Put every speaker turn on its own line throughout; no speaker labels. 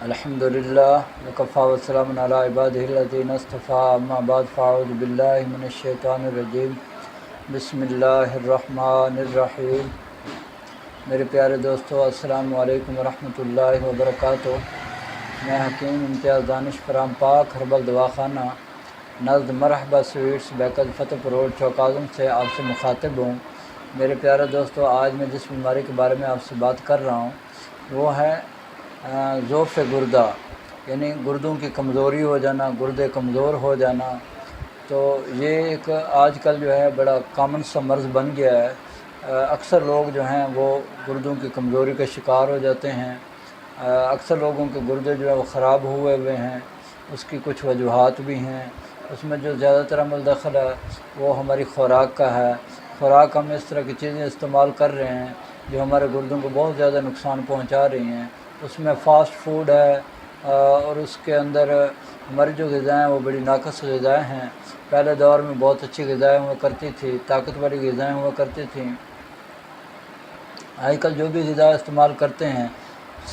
الحمدللہ وکفیٰ وسلام علی عبادہ الذین اصطفیٰ اما بعد فاعوذ باللہ من الشیطان الرجیم بسم اللہ الرحمن الرحیم۔ میرے پیارے دوستو، السلام علیکم ورحمۃ اللہ وبرکاتہ۔ میں حکیم امتیاز دانش فرام پاک ہربل دواخانہ نزد مرحبا سویٹس بیکل فتح روڈ چوک اعظم سے آپ سے مخاطب ہوں۔ میرے پیارے دوستو، آج میں جس بیماری کے بارے میں آپ سے بات کر رہا ہوں وہ ہے ضعف گردہ، یعنی گردوں کی کمزوری ہو جانا، گردے کمزور ہو جانا۔ تو یہ ایک آج کل جو ہے بڑا کامن سا مرض بن گیا ہے۔ اکثر لوگ جو ہیں وہ گردوں کی کمزوری کا شکار ہو جاتے ہیں۔ اکثر لوگوں کے گردے جو ہے وہ خراب ہوئے ہیں۔ اس کی کچھ وجوہات بھی ہیں۔ اس میں جو زیادہ تر عمل دخل ہے وہ ہماری خوراک کا ہے۔ خوراک ہم اس طرح کی چیزیں استعمال کر رہے ہیں جو ہمارے گردوں کو بہت زیادہ نقصان پہنچا رہی ہیں۔ اس میں فاسٹ فوڈ ہے اور اس کے اندر ہماری جو غذائیں وہ بڑی ناقص غذائیں ہیں۔ پہلے دور میں بہت اچھی غذائیں ہوا کرتی تھی، طاقت والی غذائیں ہوا کرتی تھیں۔ آج کل جو بھی غذا استعمال کرتے ہیں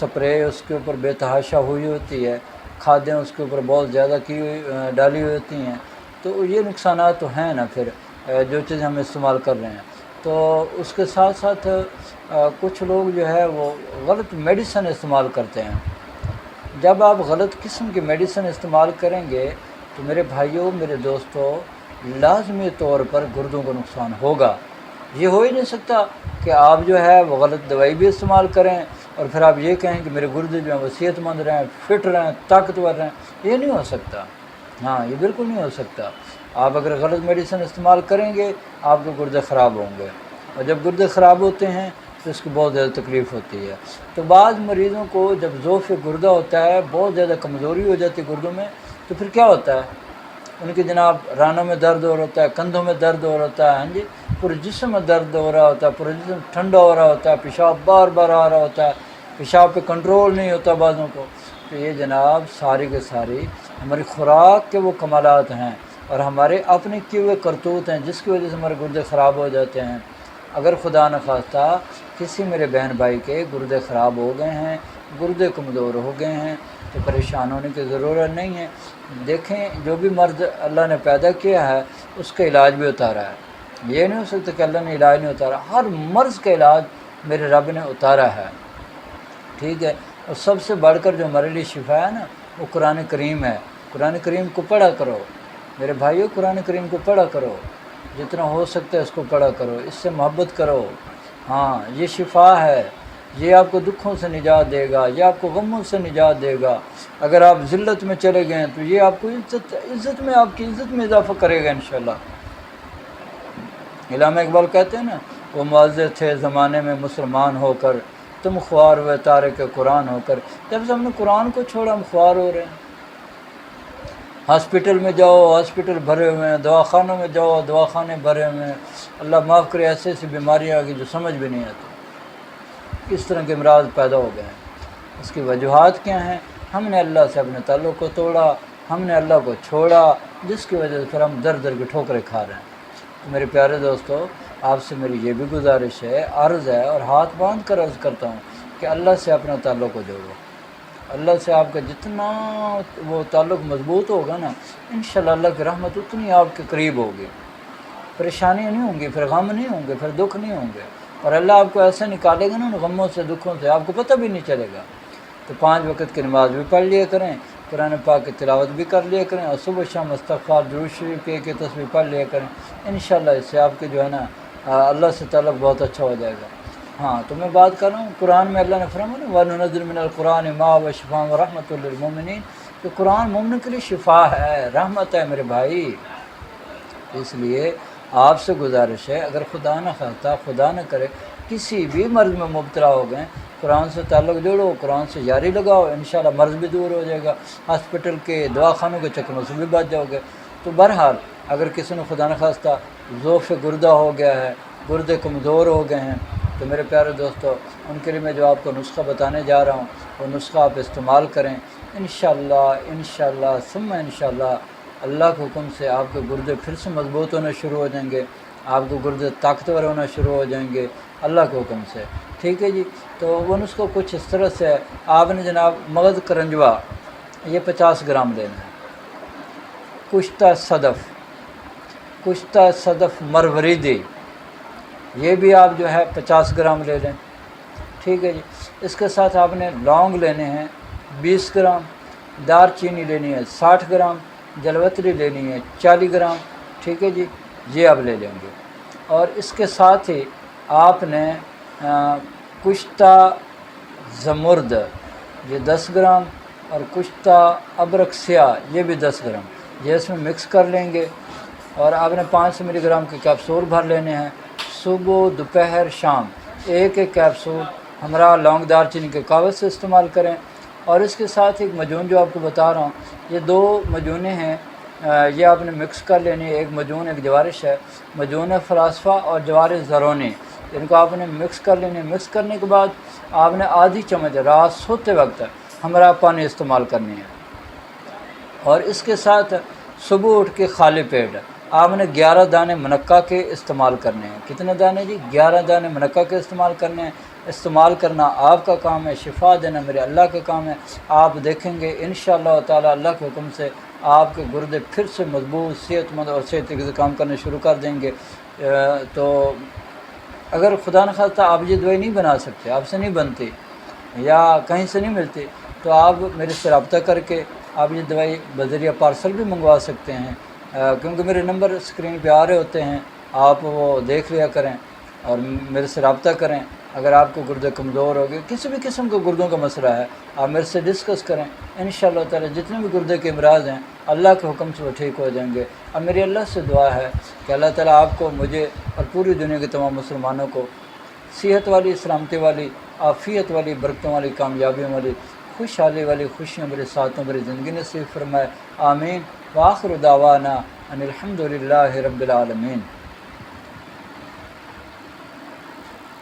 سپرے اس کے اوپر بے تحاشا ہوئی ہوتی ہے، کھادیں اس کے اوپر بہت زیادہ ڈالی ہوئی ہوتی ہیں۔ تو یہ نقصانات تو ہیں نا پھر جو چیزیں ہم استعمال کر رہے ہیں۔ تو اس کے ساتھ ساتھ کچھ لوگ جو ہے وہ غلط میڈیسن استعمال کرتے ہیں۔ جب آپ غلط قسم کی میڈیسن استعمال کریں گے تو میرے بھائیوں، میرے دوستوں، لازمی طور پر گردوں کو نقصان ہوگا۔ یہ ہو ہی نہیں سکتا کہ آپ جو ہے وہ غلط دوائی بھی استعمال کریں اور پھر آپ یہ کہیں کہ میرے گردے جو ہیں وہ صحت مند رہیں، فٹ رہیں، طاقتور رہیں۔ یہ نہیں ہو سکتا، ہاں یہ بالکل نہیں ہو سکتا۔ آپ اگر غلط میڈیسن استعمال کریں گے آپ کے گردے خراب ہوں گے، اور جب گردے خراب ہوتے ہیں تو اس کی بہت زیادہ تکلیف ہوتی ہے۔ تو بعض مریضوں کو جب ضعف گردہ ہوتا ہے، بہت زیادہ کمزوری ہو جاتی ہے گردوں میں، تو پھر کیا ہوتا ہے؟ ان کے جناب رانوں میں درد ہو رہا ہوتا ہے، کندھوں میں درد ہو رہا ہوتا ہے، ہاں جی، پورے جسم میں درد ہو رہا ہوتا ہے، پورے جسم ٹھنڈا ہو رہا ہوتا ہے، پیشاب بار بار آ رہا ہوتا ہے، پیشاب پہ کنٹرول نہیں ہوتا بعضوں کو۔ تو یہ جناب ساری کے ساری ہماری خوراک کے وہ کمالات ہیں اور ہمارے اپنے کیے ہوئے کرتوت ہیں جس کی وجہ سے ہمارے گردے خراب ہو جاتے ہیں۔ اگر خدا نخواستہ کسی میرے بہن بھائی کے گردے خراب ہو گئے ہیں، گردے کمزور ہو گئے ہیں، تو پریشان ہونے کی ضرورت نہیں ہے۔ دیکھیں، جو بھی مرض اللہ نے پیدا کیا ہے اس کا علاج بھی اتارا ہے۔ یہ نہیں ہو سکتا کہ اللہ نے علاج نہیں اتارا، ہر مرض کا علاج میرے رب نے اتارا ہے، ٹھیک ہے۔ اور سب سے بڑھ کر جو ہمارے لیے شفا ہے نا وہ قرآن کریم ہے۔ قرآن کریم کو پڑھا کرو میرے بھائیو، قرآن کریم کو پڑھا کرو، جتنا ہو سکتا ہے اس کو پڑھا کرو، اس سے محبت کرو۔ ہاں یہ شفا ہے، یہ آپ کو دکھوں سے نجات دے گا، یہ آپ کو غموں سے نجات دے گا۔ اگر آپ ذلت میں چلے گئے تو یہ آپ کو عزت میں، آپ کی عزت میں اضافہ کرے گا انشاءاللہ۔ علامہ اقبال کہتے ہیں نا، وہ معزز تھے زمانے میں مسلمان ہو کر، تم خوار ہوئے تارک قرآن ہو کر۔ جب سے ہم نے قرآن کو چھوڑا ہم خوار ہو رہے ہیں۔ ہاسپٹل میں جاؤ، ہاسپٹل بھرے ہوئے ہیں، دواخانوں میں جاؤ، دواخانے بھرے ہوئے ہیں۔ اللہ معاف کرے، ایسی ایسی بیماریاں آ گئی جو سمجھ بھی نہیں آتی، اس طرح کے امراض پیدا ہو گئے ہیں۔ اس کی وجوہات کیا ہیں؟ ہم نے اللہ سے اپنے تعلق کو توڑا، ہم نے اللہ کو چھوڑا، جس کی وجہ سے پھر ہم در در کی ٹھوکریں کھا رہے ہیں۔ تو میرے پیارے دوستو، آپ سے میری یہ بھی گزارش ہے، عرض ہے، اور ہاتھ باندھ کر عرض کرتا ہوں کہ اللہ سے اپنا تعلق کو جوڑو۔ اللہ سے آپ کا جتنا وہ تعلق مضبوط ہوگا نا، انشاءاللہ اللہ کی رحمت اتنی آپ کے قریب ہوگی۔ پریشانیاں نہیں ہوں گی، پھر غم نہیں ہوں گے، پھر دکھ نہیں ہوں گے، اور اللہ آپ کو ایسے نکالے گا نا ان غموں سے، دکھوں سے، آپ کو پتہ بھی نہیں چلے گا۔ تو 5 وقت کی نماز بھی پڑھ لیا کریں، قرآن پاک کی تلاوت بھی کر لیا کریں، اور صبح شام استغفار درود شریف کے تسبیح پڑھ لیا کریں۔ انشاءاللہ اس سے آپ کے جو ہے نا اللہ سے تعلق بہت اچھا ہو جائے گا۔ ہاں تو میں بات کر رہا ہوں، قرآن میں اللہ نے فرمایا وَنُنَزِّلُ مِنَ الْقُرْآنِ مَا هُوَ شِفَاءٌ وَرَحْمَةٌ لِّلْمُؤْمِنِينَ، کہ قرآن مومن کے لیے شفا ہے، رحمت ہے میرے بھائی۔ اس لیے آپ سے گزارش ہے، اگر خدا نہ خواستہ، خدا نہ کرے کسی بھی مرض میں مبتلا ہو گئے، قرآن سے تعلق جوڑو، قرآن سے یاری لگاؤ، انشاءاللہ مرض بھی دور ہو جائے گا، ہاسپٹل کے دواخانوں کے چکروں سے بھی بچ جاؤ گے۔ تو بہرحال اگر کسی نے خدا نہ خواستہ ضعف گردہ ہو گیا ہے، گردے کمزور ہو گئے ہیں، تو میرے پیارے دوستو، ان کے لیے میں جو آپ کو نسخہ بتانے جا رہا ہوں وہ نسخہ آپ استعمال کریں، انشاءاللہ ثم انشاءاللہ اللہ کے حکم سے آپ کے گردے پھر سے مضبوط ہونا شروع ہو جائیں گے، آپ کے گردے طاقتور ہونا شروع ہو جائیں گے اللہ کے حکم سے۔ ٹھیک ہے جی۔ تو وہ نسخہ کچھ اس طرح سے ہے، آپ نے جناب مغز کرنجوا یہ 50 گرام لینا ہے، کشتہ صدف مروریدی یہ بھی آپ جو ہے 50 گرام لے لیں، ٹھیک ہے جی۔ اس کے ساتھ آپ نے لونگ لینے ہیں 20 گرام، دار چینی لینی ہے 60 گرام، جلوتری لینی ہے 40 گرام، ٹھیک ہے جی، یہ آپ لے لیں گے۔ اور اس کے ساتھ ہی آپ نے کشتہ زمرد یہ 10 گرام اور کشتہ ابرک سیاہ یہ بھی 10 گرام، یہ اس میں مکس کر لیں گے۔ اور آپ نے 500 ملی گرام کے کیپسول بھر لینے ہیں، صبح دوپہر شام ایک کیپسول ہمراہ لونگ دار چینی کے کاغذ سے استعمال کریں۔ اور اس کے ساتھ ایک مجون جو آپ کو بتا رہا ہوں، یہ 2 مجونیں ہیں، یہ آپ نے مکس کر لینی ہے، ایک مجون ایک جوارش ہے، مجون فلاسفہ اور جوارش زرونی، ان کو آپ نے مکس کر لینے۔ مکس کرنے کے بعد آپ نے آدھی چمچ رات سوتے وقت ہمراہ پانی استعمال کرنی ہے۔ اور اس کے ساتھ صبح اٹھ کے خالی پیٹ آپ نے 11 دانے منقع کے استعمال کرنے ہیں۔ کتنے دانے جی؟ 11 دانے منقع کے استعمال کرنے ہیں۔ استعمال کرنا آپ کا کام ہے، شفا دینا میرے اللہ کا کام ہے۔ آپ دیکھیں گے انشاءاللہ تعالی اللہ کے حکم سے آپ کے گردے پھر سے مضبوط، صحت مند اور صحت کے کام کرنے شروع کر دیں گے۔ تو اگر خدا نخواستہ آپ یہ دوائی نہیں بنا سکتے، آپ سے نہیں بنتی یا کہیں سے نہیں ملتی، تو آپ میرے سے رابطہ کر کے آپ یہ دوائی بذریعہ پارسل بھی منگوا سکتے ہیں، کیونکہ میرے نمبر اسکرین پہ آ رہے ہوتے ہیں، آپ وہ دیکھ لیا کریں اور میرے سے رابطہ کریں۔ اگر آپ کو گردے کمزور ہو گئے، کسی بھی قسم کے گردوں کا مسئلہ ہے، آپ میرے سے ڈسکس کریں، انشاءاللہ تعالی جتنے بھی گردے کے امراض ہیں اللہ کے حکم سے وہ ٹھیک ہو جائیں گے۔ اور میری اللہ سے دعا ہے کہ اللہ تعالیٰ آپ کو، مجھے اور پوری دنیا کے تمام مسلمانوں کو صحت والی، سلامتی والی، عافیت والی، برکتوں والی، کامیابیوں والی، خوشحالی والی، خوشیوں بھری، ساتوں بھری زندگی نصیب فرمائے، آمین۔ وآخر دعوانا ان الحمد للہ رب العالمین۔